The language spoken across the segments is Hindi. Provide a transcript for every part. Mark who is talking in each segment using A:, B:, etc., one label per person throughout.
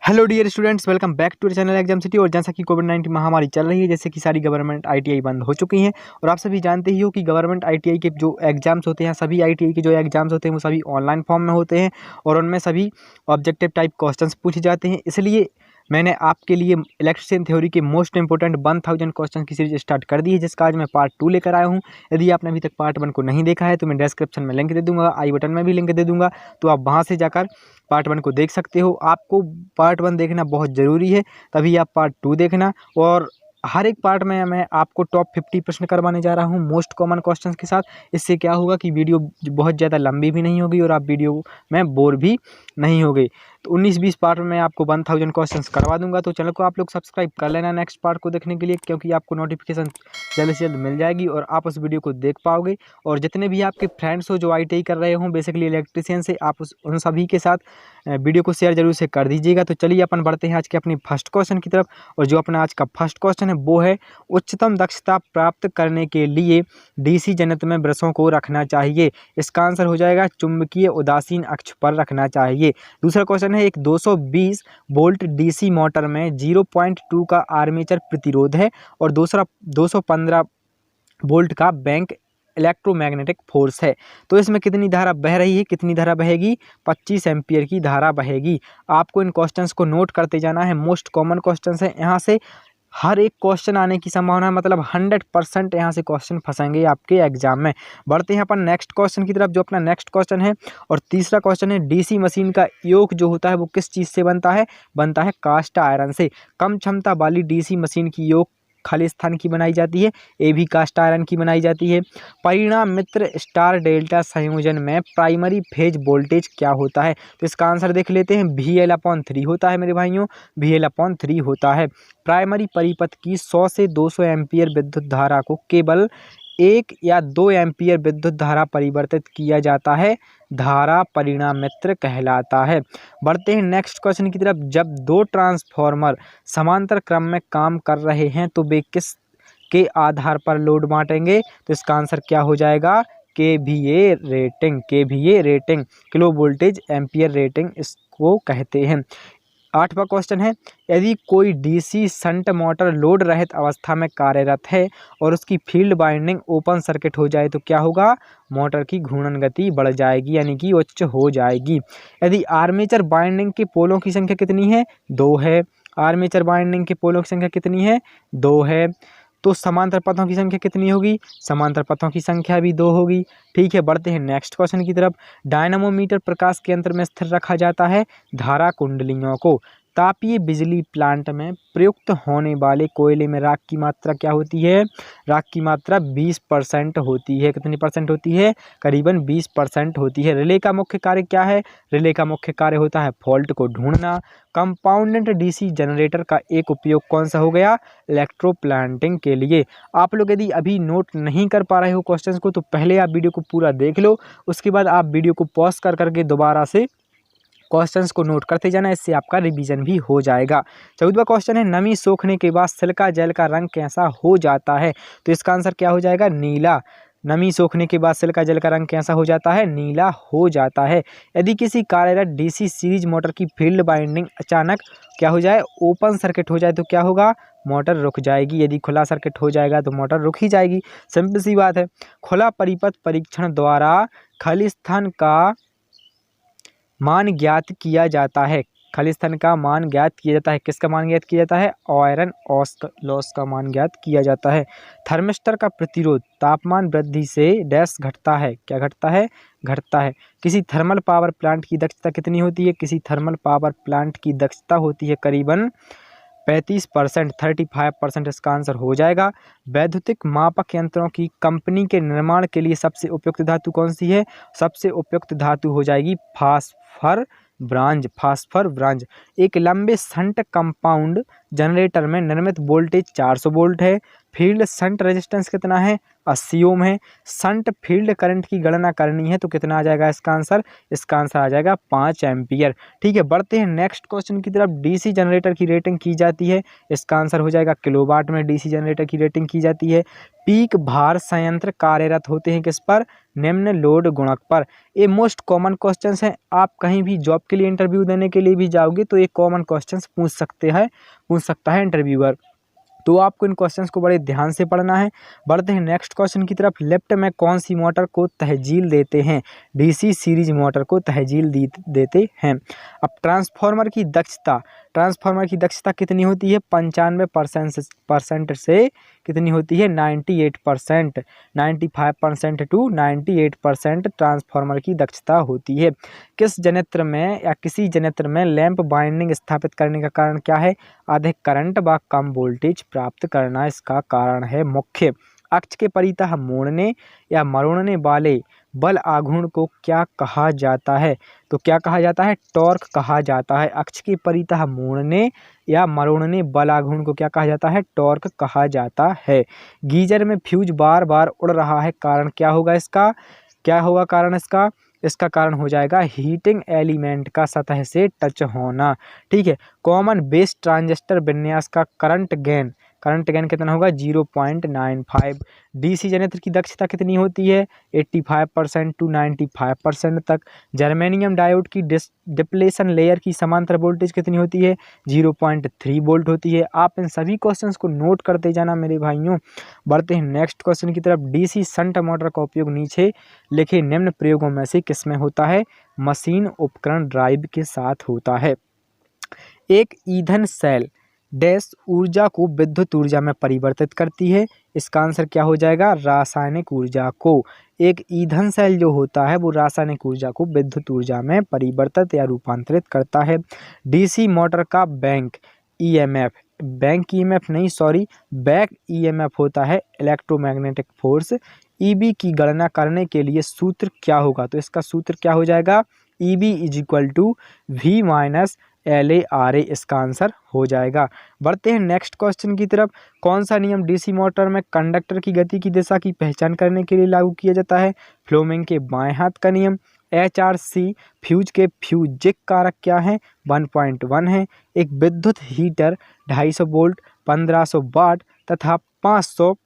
A: Hello dear students, welcome back to channel exam city. और जैसा कि कोविड-19 महामारी चल रही है, जैसे कि सारी गवर्नमेंट आईटीआई बंद हो चुकी हैं और आप सभी जानते ही हो कि गवर्नमेंट आईटीआई के जो एग्जाम्स होते हैं, सभी आईटीआई के जो एग्जाम्स होते हैं वो सभी ऑनलाइन फॉर्म में होते हैं और उनमें सभी ऑब्जेक्टिव टाइप क्वेश्चंस पूछे जाते हैं। इसलिए मैंने आपके लिए इलेक्ट्रिशियन थ्योरी के मोस्ट इंपोर्टेंट 1000 क्वेश्चन की सीरीज स्टार्ट कर दी है, जिसका आज मैं पार्ट 2 लेकर आया हूँ। यदि आपने अभी तक पार्ट 1 को नहीं देखा है तो मैं डिस्क्रिप्शन में लिंक दे दूंगा, आई बटन में भी लिंक दे दूंगा, तो आप वहाँ से जाकर पार्ट 1 को देख सकते हो। आपको पार्ट 1 देखना बहुत ज़रूरी है, तभी आप पार्ट 2 देखना। और हर एक पार्ट में मैं आपको टॉप 50 प्रश्न करवाने जा रहा हूँ मोस्ट कॉमन क्वेश्चंस के साथ। इससे क्या होगा कि वीडियो बहुत ज़्यादा लंबी भी नहीं होगी और आप वीडियो में बोर भी नहीं होगे। तो 19-20 पार्ट में मैं आपको 1000 क्वेश्चंस करवा दूंगा। तो चैनल को आप लोग सब्सक्राइब कर लेना नेक्स्ट पार्ट को देखने के लिए, क्योंकि आपको नोटिफिकेशन जल्द से जल्द मिल जाएगी और आप उस वीडियो को देख पाओगे। और जितने भी आपके फ्रेंड्स हो जो आईटीआई कर रहे हों बेसिकली इलेक्ट्रिशियन से, आप उन सभी के साथ वीडियो को शेयर जरूर से कर दीजिएगा। तो चलिए अपन बढ़ते हैं आज के अपनी फर्स्ट क्वेश्चन की तरफ। और जो अपना आज का फर्स्ट क्वेश्चन है वो है, उच्चतम दक्षता प्राप्त करने के लिए डीसी जनरेटर में ब्रशों को रखना चाहिए। इसका आंसर हो जाएगा चुंबकीय उदासीन अक्ष पर रखना चाहिए। दूसरा क्वेश्चन है, एक 220 वोल्ट डीसी मोटर में 0.2 का आर्मेचर प्रतिरोध है और दूसरा 215 वोल्ट का बैंक इलेक्ट्रोमैग्नेटिक फोर्स है। तो इसमें कितनी धारा बह रही है, कितनी धारा बहेगी? 25 एम्पियर की धारा बहेगी। आपको इन क्वेश्चंस को नोट करते जाना है, मोस्ट कॉमन क्वेश्चंस है। यहाँ से हर एक क्वेश्चन आने की संभावना है, मतलब 100% यहाँ से क्वेश्चन फंसेंगे आपके एग्जाम में। बढ़ते हैं अपन नेक्स्ट क्वेश्चन की तरफ। जो अपना नेक्स्ट क्वेश्चन है और तीसरा क्वेश्चन है, डीसी मशीन का योक जो होता है वो किस चीज़ से बनता है? बनता है कास्ट आयरन से। कम क्षमता वाली डीसी मशीन की योक खालिस्तान की बनाई जाती है, ये भी कास्ट आयरन की बनाई जाती है। परिणाम मित्र स्टार डेल्टा संयोजन में प्राइमरी फेज वोल्टेज क्या होता है? तो इसका आंसर देख लेते हैं, VL/3 होता है मेरे भाइयों, VL/3 होता है। प्राइमरी परिपथ की 100 से 200 एम्पियर विद्युत धारा को केवल 1 या 2 एम्पियर विद्युत धारा परिवर्तित किया जाता है, धारा परिणाम मित्र कहलाता है। बढ़ते हैं नेक्स्ट क्वेश्चन की तरफ। जब दो ट्रांसफॉर्मर समांतर क्रम में काम कर रहे हैं तो वे किस के आधार पर लोड बांटेंगे? तो इसका आंसर क्या हो जाएगा? KVA rating. KVA rating, kilo voltage ampere rating इसको कहते हैं। 8वां क्वेश्चन है, यदि कोई डीसी शंट मोटर लोड रहित अवस्था में कार्यरत है और उसकी फील्ड वाइंडिंग ओपन सर्किट हो जाए तो क्या होगा? मोटर की घूर्णन गति बढ़ जाएगी, यानी कि उच्च हो जाएगी। यदि आर्मेचर वाइंडिंग के पोलों की संख्या कितनी है? 2 है। आर्मेचर वाइंडिंग के पोलों की संख्या कितनी है? 2 है। तो समांतर पथों की संख्या कितनी होगी? समांतर पथों की संख्या भी 2 होगी। ठीक है, बढ़ते हैं नेक्स्ट क्वेश्चन की तरफ। डायनामोमीटर प्रकाश के यंत्र में स्थिर रखा जाता है धारा कुंडलियों को। तापीय बिजली प्लांट में प्रयुक्त होने वाले कोयले में राख की मात्रा क्या होती है? राख की मात्रा 20% होती है। कितनी परसेंट होती है? करीबन 20% होती है। रिले का मुख्य कार्य क्या है? रिले का मुख्य कार्य होता है फॉल्ट को ढूंढना। कंपाउंडेड डीसी जनरेटर का एक उपयोग कौन सा हो गया? इलेक्ट्रो प्लांटिंग के लिए। आप लोग यदि अभी नोट नहीं कर पा रहे हो क्वेश्चंस को तो पहले आप वीडियो को पूरा देख लो, उसके बाद आप वीडियो को पॉज कर करके दोबारा से क्वेश्चंस को नोट करते जाना, इससे आपका रिवीजन भी हो जाएगा। 14वां क्वेश्चन है, नमी सोखने के बाद सिलिका जेल का रंग कैसा हो जाता है? तो इसका आंसर क्या हो जाएगा? नीला। नमी सोखने के बाद सिलिका जेल का रंग कैसा हो जाता है? नीला हो जाता है। यदि किसी कार्यरत डीसी सीरीज मोटर की फील्ड वाइंडिंग अचानक क्या हो जाए? ओपन सर्किट हो जाए तो क्या होगा? मोटर रुक जाएगी। यदि खुला सर्किट हो जाएगा तो मोटर रुक ही जाएगी, सिंपल सी बात है। खुला परिपथ परीक्षण द्वारा खालिस्तान का मान ज्ञात किया जाता है। खालिस्तान का मान ज्ञात किया जाता है। किसका मान ज्ञात किया जाता है? आयरन लॉस का मान ज्ञात किया जाता है। थर्मिस्टर का प्रतिरोध तापमान वृद्धि से डैश घटता है। क्या घटता है? घटता है। किसी थर्मल पावर प्लांट की दक्षता कितनी होती है? किसी थर्मल पावर प्लांट की दक्षता होती है करीबन 35%, 35% इसका आंसर हो जाएगा। वैद्युतिक मापक यंत्रों की कंपनी के निर्माण के लिए सबसे उपयुक्त धातु कौन सी है? सबसे उपयुक्त धातु हो जाएगी फास्फर ब्रांज। Phosphor bronze. एक लंबे शंट कंपाउंड जनरेटर में निर्मित वोल्टेज 400 वोल्ट है। फील्ड शंट रेजिस्टेंस कितना है? 80 ओम है। शंट फील्ड करंट की गणना करनी है तो कितना आ जाएगा इसका आंसर? इसका आंसर आ जाएगा 5 एम्पियर। ठीक है, बढ़ते हैं नेक्स्ट क्वेश्चन की तरफ। डीसी जनरेटर की रेटिंग की जाती है, इसका आंसर हो जाएगा किलोवाट में डीसी जनरेटर की रेटिंग की जाती है। पीक भार संयंत्र कार्यरत होते हैं किस पर? निम्न लोड गुणक पर। ये मोस्ट कॉमन क्वेश्चंस हैं। आप कहीं भी जॉब के लिए इंटरव्यू देने के लिए भी जाओगे तो ये कॉमन क्वेश्चंस पूछ सकता है इंटरव्यूअर। तो आपको इन क्वेश्चंस को बड़े ध्यान से पढ़ना है। बढ़ते हैं नेक्स्ट क्वेश्चन की तरफ। लेफ्ट में कौन सी मोटर को तहजील देते हैं? डीसी सीरीज मोटर को तहजील देते हैं। अब ट्रांसफार्मर की दक्षता कितनी होती है? 95% से कितनी होती है? 98%। 95% टू 98% ट्रांसफार्मर की दक्षता होती है। किसी जनयंत्र में लैंप बाइंडिंग स्थापित करने का कारण क्या है? अधिक करंट व कम वोल्टेज प्राप्त करना इसका कारण है मुख्य। अक्ष के परितः मोड़ने या मरोड़ने वाले बल आघूर्ण को क्या कहा जाता है? तो क्या कहा जाता है? टॉर्क कहा जाता है। अक्ष के परितः मोड़ने या मरोड़ने बल आघूर्ण को क्या कहा जाता है? टॉर्क कहा जाता है। गीजर में फ्यूज बार बार उड़ रहा है, कारण क्या होगा इसका? क्या होगा कारण इसका? इसका कारण हो जाएगा हीटिंग एलिमेंट का सतह से टच होना। ठीक है। कॉमन बेस ट्रांजिस्टर विन्यास का करंट गेन कितना होगा? 0.95। डीसी जनरेटर की दक्षता कितनी होती है? 85% टू 95% तक। जर्मेनियम डायोड की डिप्लेशन लेयर की समांतर वोल्टेज कितनी होती है? 0.3 वोल्ट होती है। आप इन सभी क्वेश्चंस को नोट करते जाना मेरे भाइयों। बढ़ते हैं नेक्स्ट क्वेश्चन की तरफ। डीसी शंट मोटर का उपयोग नीचे लिखे निम्न प्रयोगों में से किसमें होता है? मशीन उपकरण ड्राइव के साथ होता है। एक ईंधन सेल डैश ऊर्जा को विद्युत ऊर्जा में परिवर्तित करती है। इसका आंसर क्या हो जाएगा? रासायनिक ऊर्जा को। एक ईंधन सेल जो होता है वो रासायनिक ऊर्जा को विद्युत ऊर्जा में परिवर्तित या रूपांतरित करता है। डीसी मोटर का बैक ईएमएफ होता है इलेक्ट्रोमैग्नेटिक फोर्स। ईबी की गणना करने के लिए सूत्र क्या होगा? तो इसका सूत्र क्या हो जाएगा? EB = V - LA इसका आंसर हो जाएगा। बढ़ते हैं नेक्स्ट क्वेश्चन की तरफ। कौन सा नियम डीसी मोटर में कंडक्टर की गति की दिशा की पहचान करने के लिए लागू किया जाता है? फ्लोमिंग के बाएं हाथ का नियम। HRC फ्यूज के फ्यूजिक कारक क्या है? 1.1 है। एक विद्युत हीटर 250 वोल्ट, 1500 वाट तथा 500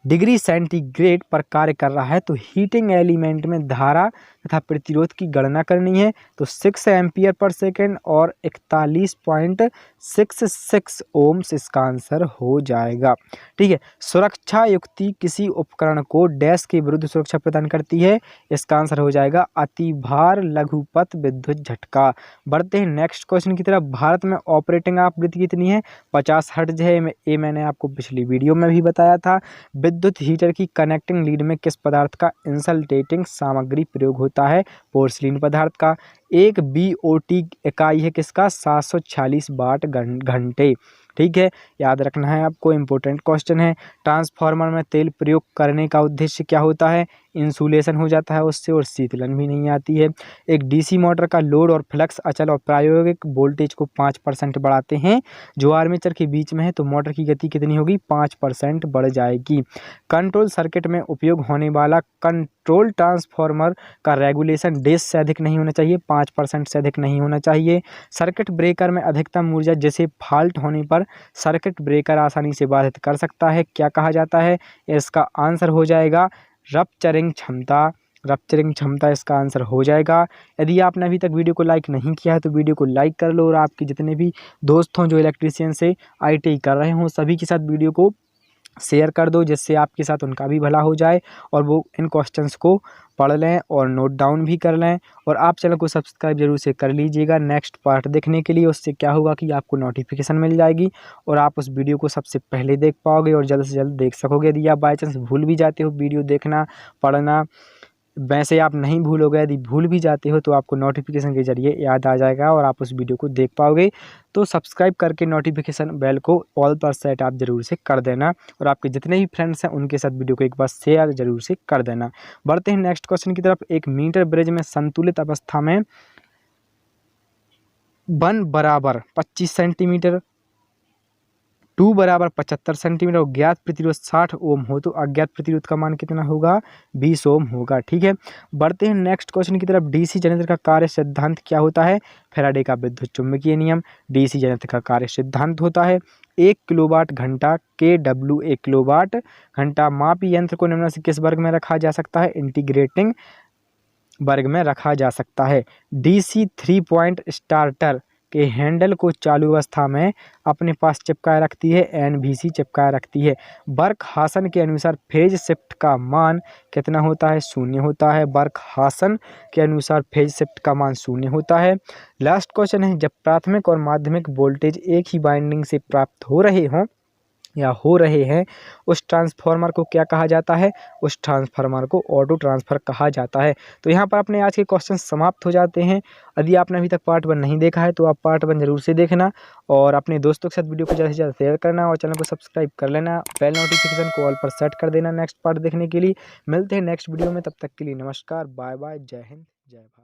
A: डिग्री सेंटीग्रेड पर कार्य कर रहा है, तो हीटिंग एलिमेंट में धारा तथा प्रतिरोध की गणना करनी है। तो 6 एम्पियर पर सेकेंड और 41.66 ओम्स इसका आंसर हो जाएगा। ठीक है। सुरक्षा युक्ति किसी उपकरण को डैश के विरुद्ध सुरक्षा प्रदान करती है? इसका आंसर हो जाएगा अतिभार लघुपथ विद्युत झटका। बढ़ते हैं नेक्स्ट क्वेश्चन की तरफ। भारत में ऑपरेटिंग आवृत्ति कितनी है? 50 हर्ट्ज है। ये मैंने आपको पिछली वीडियो में भी बताया था। विद्युत हीटर की कनेक्टिंग लीड में किस पदार्थ का इंसुलेटिंग सामग्री प्रयोग होता है? पोर्सिलिन पदार्थ का। एक BOT इकाई है किसका? 746 वाट घंटे। ठीक है, याद रखना है आपको, इंपॉर्टेंट क्वेश्चन है। ट्रांसफार्मर में तेल प्रयोग करने का उद्देश्य क्या होता है? इंसुलेशन हो जाता है उससे और शीतलन भी नहीं आती है। एक डीसी मोटर का लोड और फ्लक्स अचल और प्रायोगिक वोल्टेज को 5% बढ़ाते हैं जो आर्मेचर के बीच में है, तो मोटर की गति कितनी होगी? 5% बढ़ जाएगी। कंट्रोल सर्किट में उपयोग होने वाला कंट्रोल ट्रांसफार्मर का रेगुलेशन डैश से अधिक नहीं होना चाहिए, 5% से अधिक नहीं होना चाहिए। सर्किट ब्रेकर में अधिकतम ऊर्जा जिसे फॉल्ट होने पर सर्किट ब्रेकर आसानी से बाधित कर सकता है, क्या कहा जाता है? इसका आंसर हो जाएगा रप्चरिंग क्षमता इसका आंसर हो जाएगा। यदि आपने अभी तक वीडियो को लाइक नहीं किया है तो वीडियो को लाइक कर लो और आपके जितने भी दोस्त हों जो इलेक्ट्रीशियन से ITI कर रहे हों सभी के साथ वीडियो को शेयर कर दो, जिससे आपके साथ उनका भी भला हो जाए और वो इन क्वेश्चंस को पढ़ लें और नोट डाउन भी कर लें। और आप चैनल को सब्सक्राइब जरूर से कर लीजिएगा नेक्स्ट पार्ट देखने के लिए। उससे क्या होगा कि आपको नोटिफिकेशन मिल जाएगी और आप उस वीडियो को सबसे पहले देख पाओगे और जल्द से जल्द देख सकोगे। यदि आप बाई चांस भूल भी जाते हो वीडियो देखना पढ़ना, वैसे आप नहीं भूलोगे, यदि भूल भी जाते हो तो आपको नोटिफिकेशन के जरिए याद आ जाएगा और आप उस वीडियो को देख पाओगे। तो सब्सक्राइब करके नोटिफिकेशन बेल को ऑल पर सेट आप जरूर से कर देना और आपके जितने भी फ्रेंड्स हैं उनके साथ वीडियो को एक बार शेयर जरूर से कर देना। बढ़ते हैं नेक्स्ट क्वेश्चन की तरफ। एक मीटर ब्रिज में संतुलित अवस्था में 1 = 25 सेंटीमीटर 2 बराबर 75 सेंटीमीटर और ज्ञात प्रतिरोध 60 ओम हो तो अज्ञात प्रतिरोध का मान कितना होगा? 20 ओम होगा। ठीक है, बढ़ते हैं नेक्स्ट क्वेश्चन की तरफ। डीसी जनरेटर का कार्य सिद्धांत क्या होता है? फैराडे का विद्युत चुम्बकीय नियम डीसी जनरेटर का कार्य सिद्धांत होता है। 1 किलोवाट घंटा KW 1 किलोवाट घंटा मापी यंत्र को निम्न से किस वर्ग में रखा जा सकता है? इंटीग्रेटिंग वर्ग में रखा जा सकता है। डीसी 3 पॉइंट स्टार्टर के हैंडल को चालू अवस्था में अपने पास चिपकाए रखती है, NVC चिपकाए रखती है। बर्कहासन के अनुसार फेज शिफ्ट का मान कितना होता है? 0 होता है। बर्कहासन के अनुसार फेज शिफ्ट का मान 0 होता है। लास्ट क्वेश्चन है, जब प्राथमिक और माध्यमिक वोल्टेज एक ही वाइंडिंग से प्राप्त हो रहे हों या हो रहे हैं उस ट्रांसफार्मर को क्या कहा जाता है? उस ट्रांसफार्मर को ऑटो ट्रांसफर कहा जाता है। तो यहाँ पर अपने आज के क्वेश्चन समाप्त हो जाते हैं। यदि आपने अभी तक पार्ट 1 नहीं देखा है तो आप पार्ट 1 जरूर से देखना और अपने दोस्तों के साथ वीडियो को ज़्यादा से ज़्यादा शेयर करना और चैनल को सब्सक्राइब कर लेना। बेल नोटिफिकेशन को ऑल पर सेट कर देना नेक्स्ट पार्ट देखने के लिए। मिलते हैं नेक्स्ट वीडियो में, तब तक के लिए नमस्कार, बाय बाय, जय हिंद, जय भारत।